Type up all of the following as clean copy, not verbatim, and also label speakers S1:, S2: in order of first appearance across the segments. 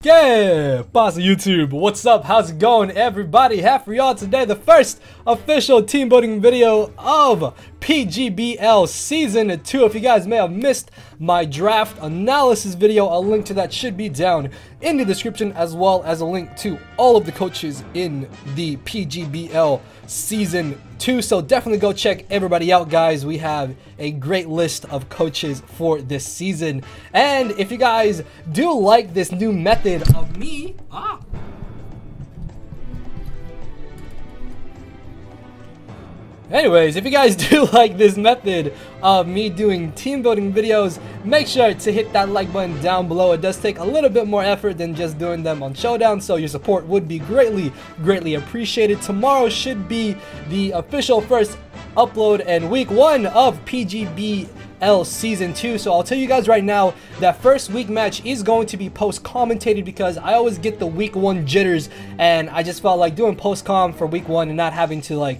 S1: Okay, boss of YouTube, what's up? How's it going, everybody? For y'all today, the first official team building video of PGBL Season 2. If you guys may have missed my draft analysis video, a link to that should be down in the description, as well as a link to all of the coaches in the PGBL Season 2. So definitely go check everybody out, guys. We have a great list of coaches for this season. And if you guys do like this new method of me... Anyways, if you guys do like this method of me doing team building videos, make sure to hit that like button down below. It does take a little bit more effort than just doing them on Showdown, so your support would be greatly appreciated. Tomorrow should be the official first upload and week 1 of PGBL Season 2. So I'll tell you guys right now, that first week match is going to be post-commentated because I always get the week 1 jitters, and I just felt like doing post-com for week 1 and not having to like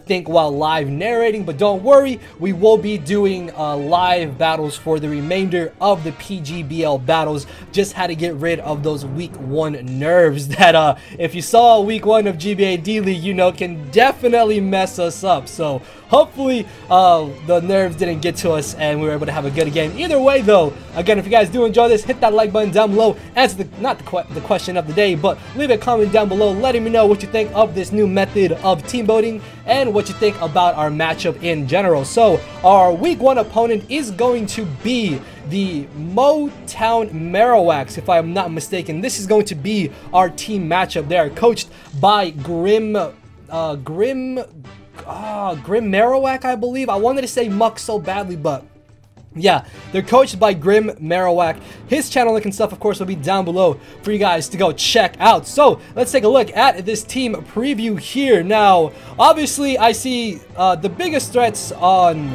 S1: think while live narrating. But don't worry, we will be doing live battles for the remainder of the PGBL battles. Just had to get rid of those week 1 nerves that if you saw week 1 of GBA D-League, you know, can definitely mess us up. So hopefully the nerves didn't get to us and we were able to have a good game. Either way though, again, if you guys do enjoy this, hit that like button down below. Answer the question of the day, but leave a comment down below letting me know what you think of this new method of team building and what you think about our matchup in general. So our week 1 opponent is going to be the Mowtown Marowaks, if I'm not mistaken. This is going to be our team matchup. They are coached by Grim Marowak, I believe. I wanted to say Muck so badly, but yeah, they're coached by Grim Marowak. His channel link and stuff, of course, will be down below for you guys to go check out. So let's take a look at this team preview here. Now, obviously, I see the biggest threats on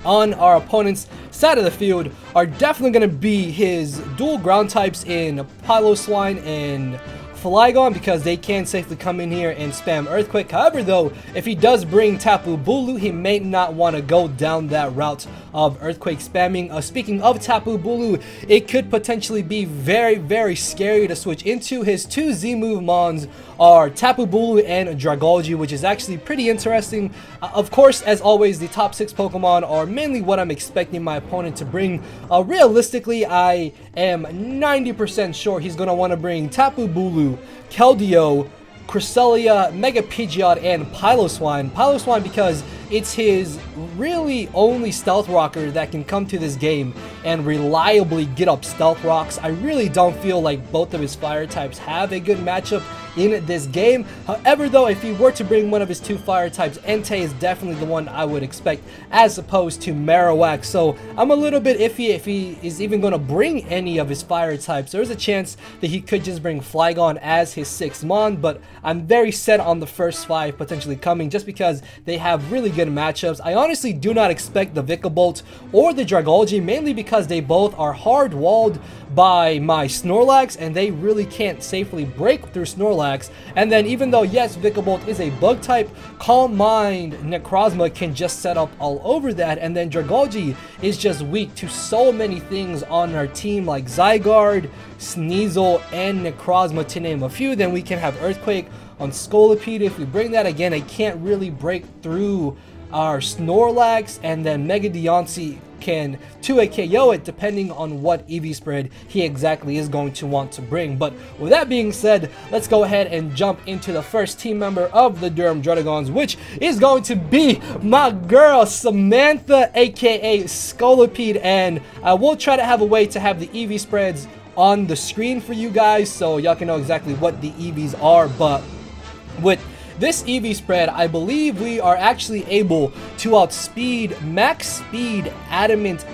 S1: our opponent's side of the field are definitely going to be his dual ground types in Piloswine and Flygon, because they can safely come in here and spam Earthquake. However though, if he does bring Tapu Bulu, he may not want to go down that route of Earthquake spamming. Speaking of Tapu Bulu, it could potentially be very scary to switch into. His 2 Z-move mons are Tapu Bulu and Dragolgy, which is actually pretty interesting. Of course, as always, the top 6 Pokemon are mainly what I'm expecting my opponent to bring. Realistically, I am 90% sure he's going to want to bring Tapu Bulu, Keldeo, Cresselia, Mega Pidgeot, and Piloswine. Piloswine because it's his really only Stealth Rocker that can come to this game and reliably get up Stealth Rocks. I really don't feel like both of his fire types have a good matchup in this game. However though, if he were to bring one of his 2 fire types, Entei is definitely the one I would expect as opposed to Marowak. So I'm a little bit iffy if he is even going to bring any of his fire types. There's a chance that he could just bring Flygon as his 6th mon, but I'm very set on the first 5 potentially coming just because they have really good matchups. I honestly do not expect the Vikavolt or the Dragolgy, mainly because they both are hard walled by my Snorlax and they really can't safely break through Snorlax. And then even though yes, Vikavolt is a bug type, Calm Mind Necrozma can just set up all over that, and then Dragolgy is just weak to so many things on our team like Zygarde, Sneasel, and Necrozma to name a few. Then we can have Earthquake on Scolipede. If we bring that again, it can't really break through our Snorlax, and then Mega Deontay can 2-hit KO it depending on what EV spread he exactly is going to want to bring. But with that being said, let's go ahead and jump into the first team member of the Durham Druddigons, which is going to be my girl Samantha, aka Scolipede. And I will try to have a way to have the EV spreads on the screen for you guys so y'all can know exactly what the EVs are. But with this EV spread, I believe we are actually able to outspeed max speed Adamant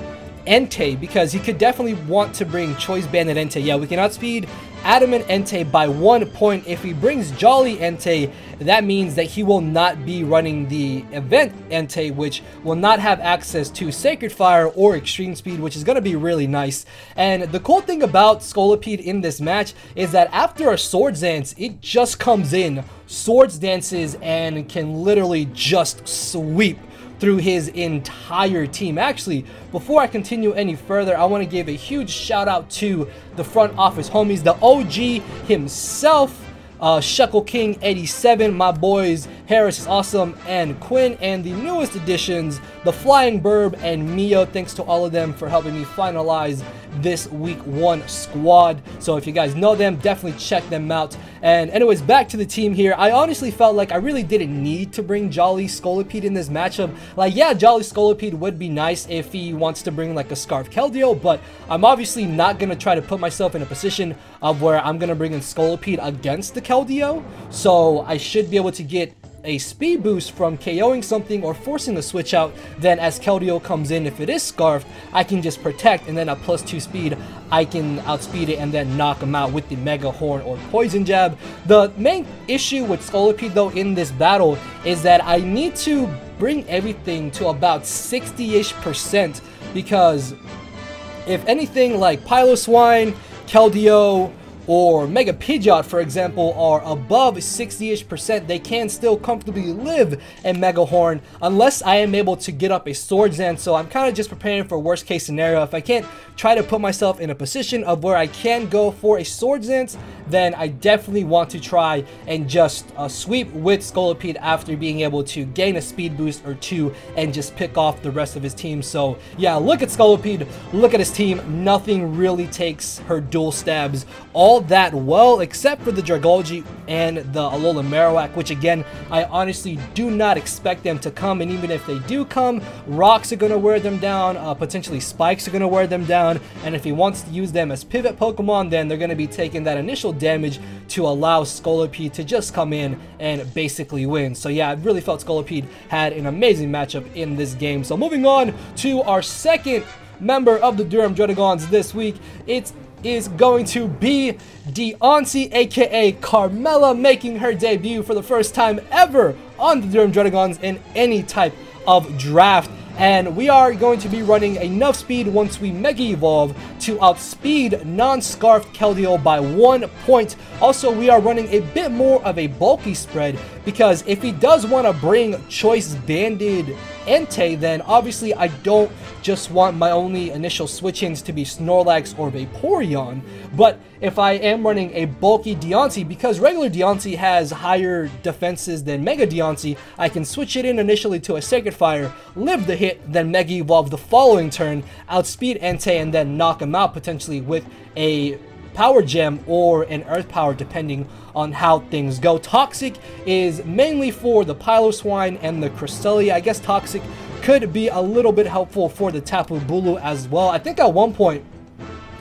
S1: Entei, because he could definitely want to bring Choice Banded Entei. Yeah, we can outspeed Adamant Entei by 1 point. If he brings Jolly Entei, that means that he will not be running the event Entei, which will not have access to Sacred Fire or Extreme Speed, which is going to be really nice. And the cool thing about Scolipede in this match is that after a Swords Dance, it just comes in, Swords Dances, and can literally just sweep through his entire team. Actually, before I continue any further, I want to give a huge shout out to the front office homies, the OG himself, Shuckle King 87, my boys Harris is awesome and Quinn, and the newest additions, the Flying Burb and Mio. Thanks to all of them for helping me finalize this week 1 squad. So if you guys know them, definitely check them out. And anyways, back to the team here. I honestly felt like I really didn't need to bring Jolly Scolipede in this matchup. Like, yeah, Jolly Scolipede would be nice if he wants to bring like a Scarf Keldeo, but I'm obviously not going to try to put myself in a position of where I'm going to bring in Scolipede against the Keldeo. So I should be able to get a speed boost from KOing something or forcing a switch out. Then as Keldeo comes in, if it is Scarfed, I can just protect, and then at +2 speed, I can outspeed it and then knock him out with the Mega Horn or Poison Jab. The main issue with Scolipede though in this battle is that I need to bring everything to about 60-ish%, because if anything like Piloswine, Keldeo, or Mega Pidgeot, for example, are above 60-ish%, they can still comfortably live in Mega Horn unless I am able to get up a Swords Dance. So I'm kind of just preparing for worst case scenario. If I can't try to put myself in a position of where I can go for a Swords Dance, then I definitely want to try and just sweep with Scolipede after being able to gain a speed boost or 2 and just pick off the rest of his team. So yeah, look at Scolipede, look at his team. Nothing really takes her dual stabs all that well, except for the Dragalge and the Alolan Marowak, which again, I honestly do not expect them to come, and even if they do come, Rocks are going to wear them down, potentially Spikes are going to wear them down, and if he wants to use them as pivot Pokemon, then they're going to be taking that initial damage to allow Scolipede to just come in and basically win. So yeah, I really felt Scolipede had an amazing matchup in this game. So moving on to our second member of the Durham Druddigons this week, it is going to be Deoncy, aka Carmella, making her debut for the first time ever on the Durham Druddigons in any type of draft. And we are going to be running enough speed once we Mega Evolve to outspeed non-Scarfed Keldeo by 1 point. Also, we are running a bit more of a bulky spread, because if he does want to bring Choice Banded Entei, then obviously I don't just want my only initial switch-ins to be Snorlax or Vaporeon, but if I am running a bulky Deoncy, because regular Deoncy has higher defenses than Mega Deoncy, I can switch it in initially to a Sacred Fire, live the hit, then Mega Evolve the following turn, outspeed Entei, and then knock him out potentially with a Power Gem or an Earth Power, depending on how things go. Toxic is mainly for the Piloswine and the Cresselia. I guess Toxic could be a little bit helpful for the Tapu Bulu as well. I think at one point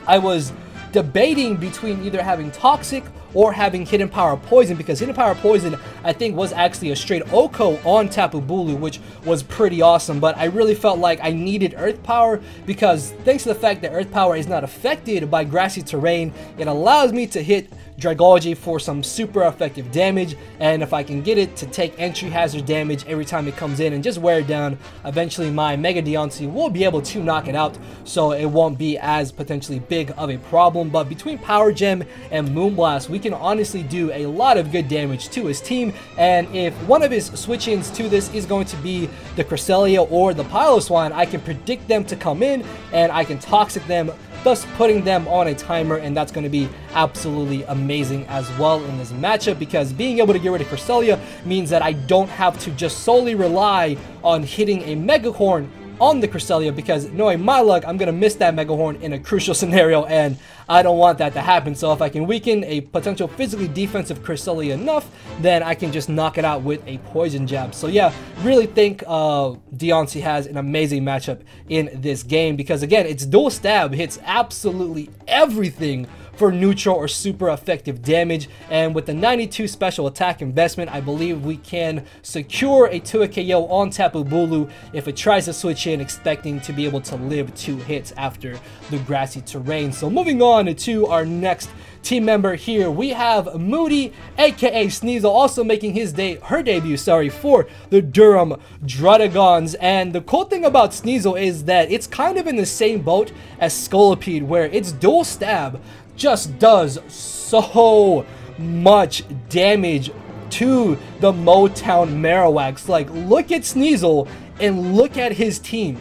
S1: I was debating between either having Toxic or having Hidden Power Poison, because Hidden Power Poison I think was actually a straight Oko on Tapu Bulu, which was pretty awesome, but I really felt like I needed Earth Power, because thanks to the fact that Earth Power is not affected by grassy terrain, it allows me to hit Dragalge for some super effective damage, and if I can get it to take entry hazard damage every time it comes in and just wear it down, eventually my Mega Deoncy will be able to knock it out, so it won't be as potentially big of a problem. But between Power Gem and Moonblast, we can honestly do a lot of good damage to his team, and if one of his switch-ins to this is going to be the Cresselia or the Piloswine, I can predict them to come in and I can Toxic them, thus putting them on a timer, and that's going to be absolutely amazing as well in this matchup, because being able to get rid of Cresselia means that I don't have to just solely rely on hitting a Mega Horn on the Cresselia, because knowing my luck, I'm going to miss that Mega Horn in a crucial scenario, and I don't want that to happen. So if I can weaken a potential physically defensive Cresselia enough, then I can just knock it out with a Poison Jab. So yeah, really think Deoncy has an amazing matchup in this game, because again, its dual stab hits absolutely everything for neutral or super effective damage, and with the 92 special attack investment, I believe we can secure a 2 KO on Tapu Bulu if it tries to switch in expecting to be able to live 2 hits after the grassy terrain. So moving on to our next team member here, we have Moody, aka Sneasel, also making her debut for the Durham Druddigons. And the cool thing about Sneasel is that it's kind of in the same boat as Scolipede, where its dual stab just does so much damage to the Mowtown Marowaks. Like, look at Sneasel and look at his team.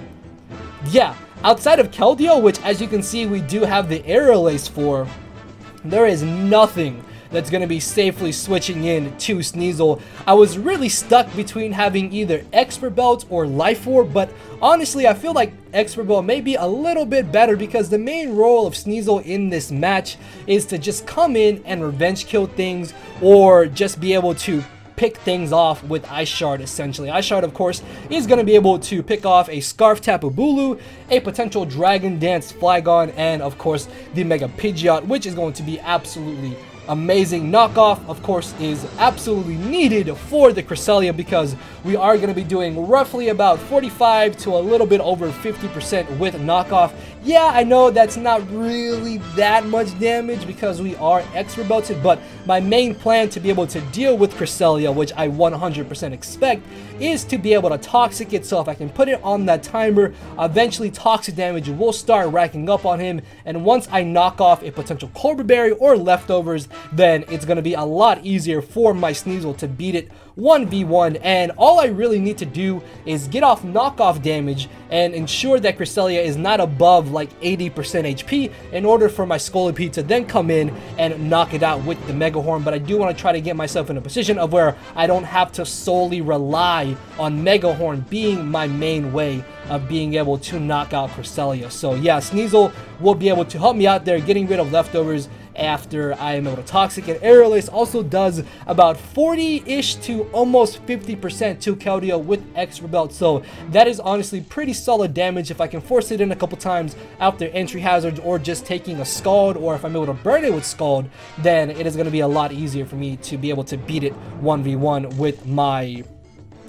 S1: Yeah, outside of Keldeo, which as you can see we do have the Aerial Ace for, there is nothing that's going to be safely switching in to Sneasel. I was really stuck between having either Expert Belt or Life Orb, but honestly I feel like Expert Belt may be a little bit better because the main role of Sneasel in this match is to just come in and revenge kill things, or just be able to pick things off with Ice Shard. Essentially, Ice Shard of course is going to be able to pick off a Scarf Tapu Bulu, a potential Dragon Dance Flygon, and of course the Mega Pidgeot, which is going to be absolutely amazing. Knockoff of course is absolutely needed for the Cresselia because we are going to be doing roughly about 45 to a little bit over 50% with knockoff. Yeah, I know that's not really that much damage because we are Expert Belted, but my main plan to be able to deal with Cresselia, which I 100% expect, is to be able to Toxic it. So if I can put it on that timer, eventually Toxic damage will start racking up on him, and once I knock off a potential Cobra Berry or Leftovers, then it's going to be a lot easier for my Sneasel to beat it 1v1, and all I really need to do is get off knockoff damage and ensure that Cresselia is not above like 80% HP in order for my Scolipede to then come in and knock it out with the Mega Horn. But I do want to try to get myself in a position of where I don't have to solely rely on Mega Horn being my main way of being able to knock out Cresselia. So yeah, Sneasel will be able to help me out there getting rid of Leftovers after I am able to Toxic. And Aerial Ace also does about 40-ish to almost 50% to Keldeo with Expert Belt, so that is honestly pretty solid damage. If I can force it in a couple times after entry hazards or just taking a Scald, or if I'm able to burn it with Scald, then it is going to be a lot easier for me to be able to beat it 1v1 with my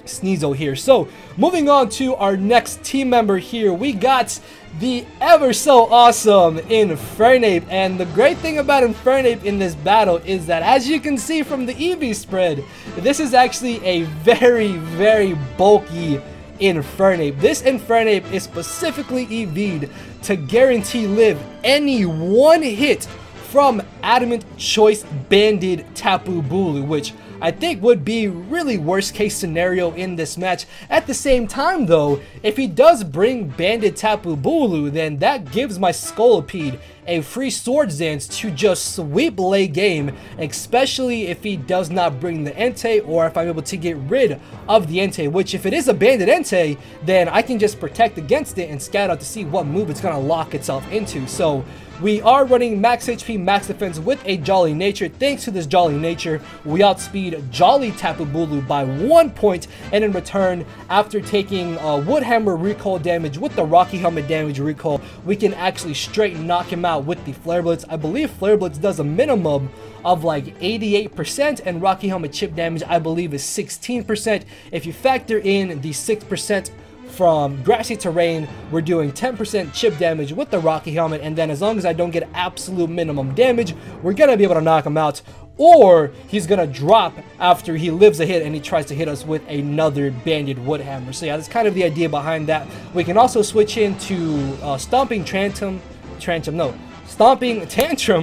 S1: Sneasel here. So moving on to our next team member here, we got the ever so awesome Infernape. And the great thing about Infernape in this battle is that, as you can see from the EV spread, this is actually a very bulky Infernape. This Infernape is specifically EV'd to guarantee live any one hit from Adamant Choice Banded Tapu Bulu, which I think would be really worst case scenario in this match. At the same time though, if he does bring Banded Tapu Bulu, then that gives my Scolipede a free Swords Dance to just sweep late game, especially if he does not bring the Entei, or if I'm able to get rid of the Entei, which if it is a Banded Entei, then I can just protect against it and scout out to see what move it's going to lock itself into. So we are running max HP, max defense with a Jolly Nature. Thanks to this Jolly Nature, we outspeed Jolly Tapu Bulu by 1 point, and in return, after taking Wood Hammer recall damage with the Rocky Helmet damage recall, we can actually straight knock him out with the Flare Blitz. I believe Flare Blitz does a minimum of like 88%, and Rocky Helmet chip damage I believe is 16%. If you factor in the 6% from grassy terrain, we're doing 10% chip damage with the Rocky Helmet, and then as long as I don't get absolute minimum damage, we're gonna be able to knock him out, or he's gonna drop after he lives a hit and he tries to hit us with another Banded Wood Hammer. So yeah, that's kind of the idea behind that. We can also switch into Stomping Tantrum,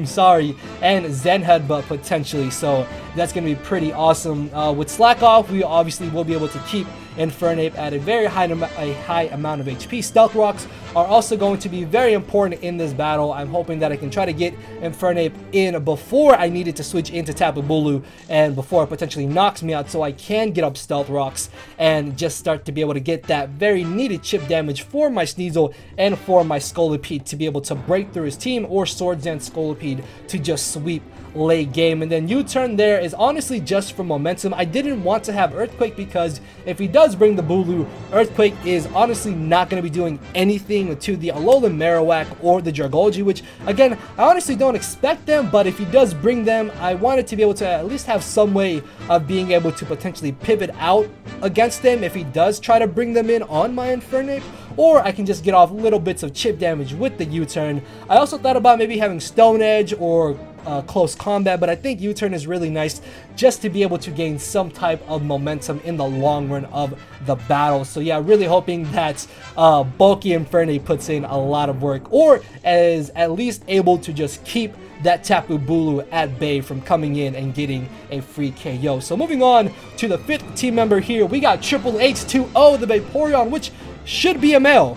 S1: sorry, and Zen Headbutt potentially, so that's going to be pretty awesome. With Slack Off, we obviously will be able to keep Infernape at a very high amount of HP. Stealth Rocks are also going to be very important in this battle. I'm hoping that I can try to get Infernape in before I needed to switch into Tapu Bulu and before it potentially knocks me out, so I can get up Stealth Rocks and just start to be able to get that very needed chip damage for my Sneasel and for my Scolipede to be able to break through his team, or Swords Dance Scolipede to just sweep late game. And then U-turn there is honestly just for momentum. I didn't want to have Earthquake because if he does bring the Bulu, Earthquake is honestly not going to be doing anything to the Alolan Marowak or the Dragalge, which again, I honestly don't expect them, but if he does bring them, I wanted to be able to at least have some way of being able to potentially pivot out against them if he does try to bring them in on my Infernape, or I can just get off little bits of chip damage with the U-turn. I also thought about maybe having Stone Edge or close combat, but I think U-turn is really nice just to be able to gain some type of momentum in the long run of the battle. So yeah, really hoping that bulky Infernape puts in a lot of work, or is at least able to just keep that Tapu Bulu at bay from coming in and getting a free KO. So moving on to the 5th team member here, we got Triple H2O, the Vaporeon, which should be a male.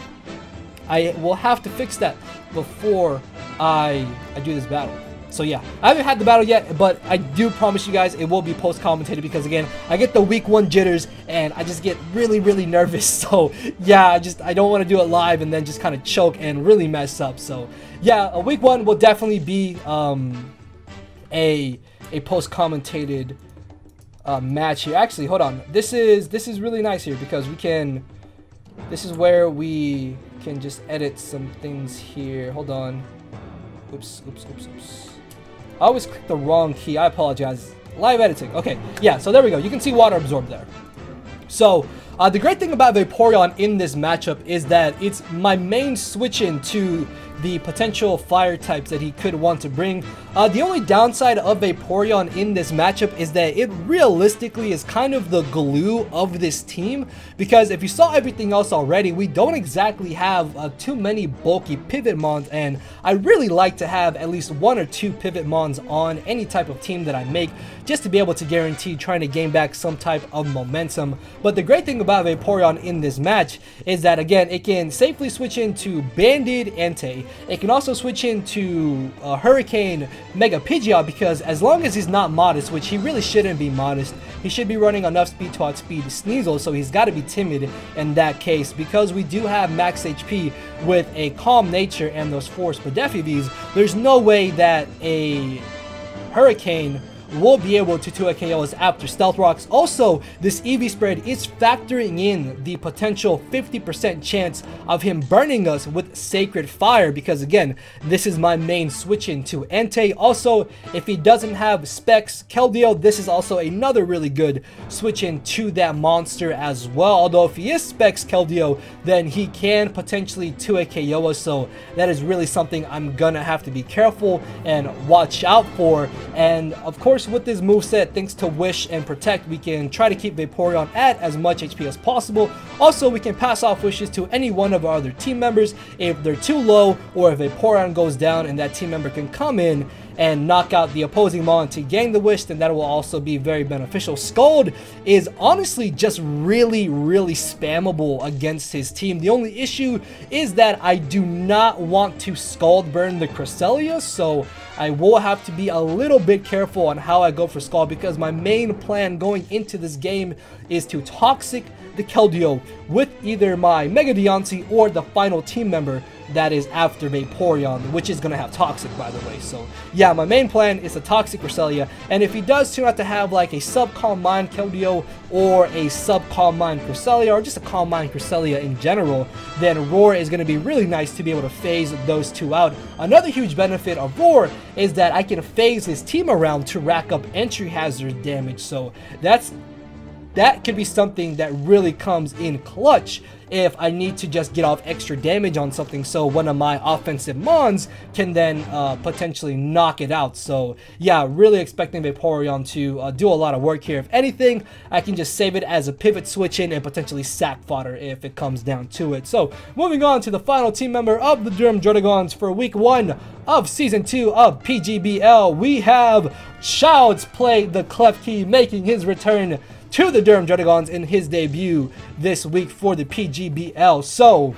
S1: I will have to fix that before I do this battle. So yeah, I haven't had the battle yet, but I do promise you guys it will be post-commentated, because again, I get the week 1 jitters and I just get really nervous. So yeah, I don't want to do it live and then just kind of choke and really mess up. So yeah, a week 1 will definitely be a post-commentated match here. Actually, hold on. This is really nice here, because we can. This is where we can just edit some things here. Hold on. Oops. I always click the wrong key. I apologize. Live editing. Okay, yeah, so there we go. You can see water absorbed there. So, the great thing about Vaporeon in this matchup is that it's my main switch into the potential fire types that he could want to bring. The only downside of Vaporeon in this matchup is that it realistically is kind of the glue of this team, because if you saw everything else already, we don't exactly have too many bulky pivot mons, and I really like to have at least 1 or 2 pivot mons on any type of team that I make, just to be able to guarantee trying to gain back some type of momentum. But the great thing about Vaporeon in this match is that, again, it can safely switch into Banded Entei. It can also switch into Hurricane Mega Pidgeot, because as long as he's not modest, which he really shouldn't be modest, he should be running enough speed to outspeed Sneasel, so he's got to be timid in that case. Because we do have max HP with a Calm Nature and those 4 Spadef EVs, there's no way that a Hurricane will be able to 2 KOs after Stealth Rocks. Also, this EV spread is factoring in the potential 50% chance of him burning us with Sacred Fire, because again, this is my main switch into Entei. Also, if he doesn't have Specs Keldeo, this is also another really good switch into that monster as well. Although if he is Specs Keldeo, then he can potentially 2 KO us, so that is really something I'm gonna have to be careful and watch out for. And of course, with this moveset, thanks to Wish and Protect, we can try to keep Vaporeon at as much HP as possible. Also, we can pass off wishes to any one of our other team members if they're too low, or if Vaporeon goes down and that team member can come in and knock out the opposing mon to gain the wish, then that will also be very beneficial. Scald is honestly just really spammable against his team. The only issue is that I do not want to Scald burn the Cresselia, so I will have to be a little bit careful on how I go for Scald, because my main plan going into this game is to Toxic the Keldeo with either my Mega Deontay or the final team member that is after Vaporeon, which is going to have Toxic, by the way. So yeah, my main plan is a Toxic Cresselia, and if he does turn out to have like a sub-Calm Mind Keldeo or a sub-Calm Mind Cresselia, or just a Calm Mind Cresselia in general, then Roar is going to be really nice to be able to phase those 2 out. Another huge benefit of Roar is that I can phase his team around to rack up entry hazard damage, so that could be something that really comes in clutch if I need to just get off extra damage on something, so one of my offensive mons can then potentially knock it out. So yeah, really expecting Vaporeon to do a lot of work here. If anything, I can just save it as a pivot switch in and potentially sack fodder if it comes down to it. So moving on to the final team member of the Durham Druddigons for week 1 of season 2 of PGBL, we have Child's Play the Klefki making his return to the Durham Druddigons in his debut this week for the PGBL. So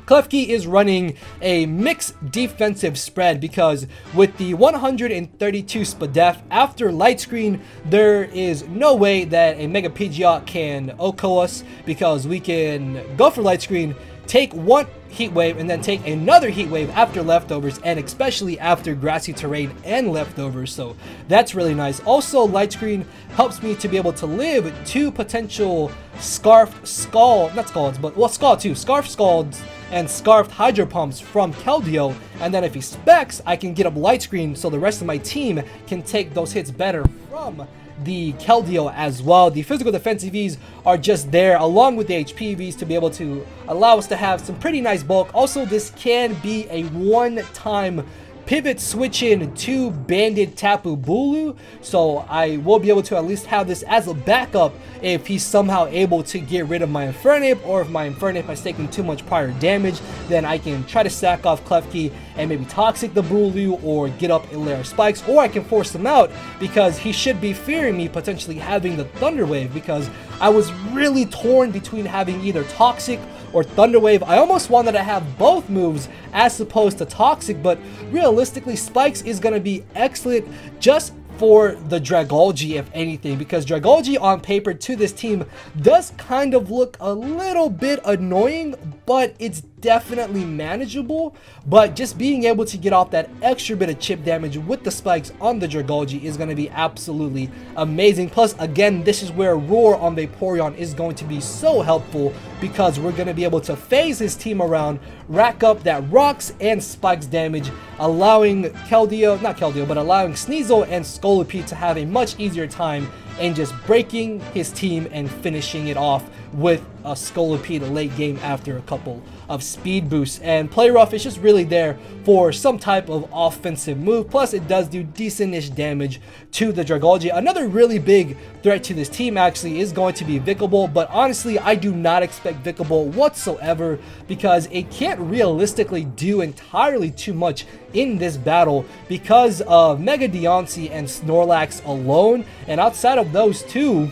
S1: Klefki is running a mixed defensive spread, because with the 132 Spadef after Light Screen, there is no way that a Mega Pidgeot can OHKO us, because we can go for Light Screen, take 1 Heat Wave, and then take another Heat Wave after Leftovers, and especially after Grassy Terrain and Leftovers, so that's really nice. Also, Light Screen helps me to be able to live 2 potential Scarf Scald, not Scalds, but, well, Scald too, Scarf Scalds and Scarfed Hydro Pumps from Keldeo, and then if he specs, I can get up Light Screen so the rest of my team can take those hits better from the Keldeo as well. The physical defense EVs are just there along with the HP EVs to be able to allow us to have some pretty nice bulk. Also, this can be a one-time pivot switch in to Banded Tapu Bulu, so I will be able to at least have this as a backup if he's somehow able to get rid of my Infernape, or if my Infernape has taken too much prior damage, then I can try to sack off Klefki and maybe Toxic the Bulu or get up a layer of spikes, or I can force him out because he should be fearing me potentially having the Thunder Wave, because I was really torn between having either Toxic or Thunder Wave. I almost wanted to have both moves as opposed to Toxic, but realistically Spikes is going to be excellent just for the Dragalge, if anything, because Dragalge on paper to this team does kind of look a little bit annoying, but it's definitely manageable. But just being able to get off that extra bit of chip damage with the spikes on the Dragalge is going to be absolutely amazing. Plus, again, this is where Roar on Vaporeon is going to be so helpful, because we're going to be able to phase his team around, rack up that rocks and spikes damage, allowing allowing Sneasel and Scolipede to have a much easier time and just breaking his team and finishing it off with a Scolipede late game after a couple of speed boosts. And Play Rough is just really there for some type of offensive move, plus it does do decent-ish damage to the Dragalge. Another really big threat to this team actually is going to be Vikable, but honestly I do not expect Vikable whatsoever, because it can't realistically do entirely too much in this battle because of Mega Deontay and Snorlax alone. And outside of those two,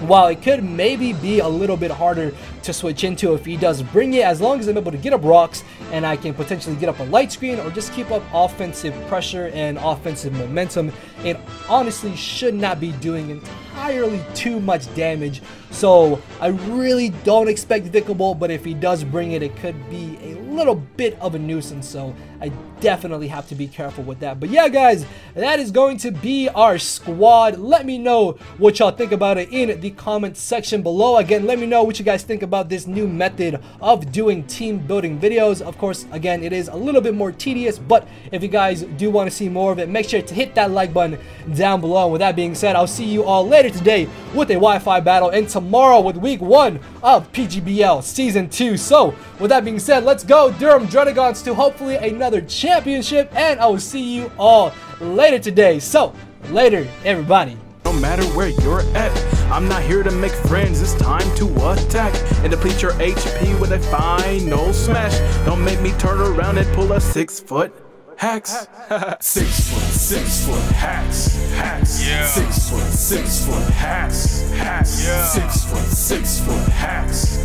S1: while it could maybe be a little bit harder to switch into if he does bring it, as long as I'm able to get up rocks and I can potentially get up a light screen or just keep up offensive pressure and offensive momentum, it honestly should not be doing entirely too much damage. So I really don't expect Vikable, but if he does bring it, it could be a little bit of a nuisance, so I definitely have to be careful with that. But yeah guys, that is going to be our squad. Let me know what y'all think about it in the comment section below. Again, let me know what you guys think about this new method of doing team building videos. Of course, again, it is a little bit more tedious, but if you guys do want to see more of it, make sure to hit that like button down below. And with that being said, I'll see you all later today with a Wi-Fi battle, and tomorrow with week 1 of PGBL season 2. So with that being said, let's go Durham Druddigons to hopefully another championship, and I will see you all later today. So later everybody.
S2: No matter where you're at, I'm not here to make friends, it's time to attack and deplete your HP with a final smash. Don't make me turn around and pull a 6-foot hacks. 6 foot hacks. Yeah. 6 foot hacks. Yeah. 6 foot hacks.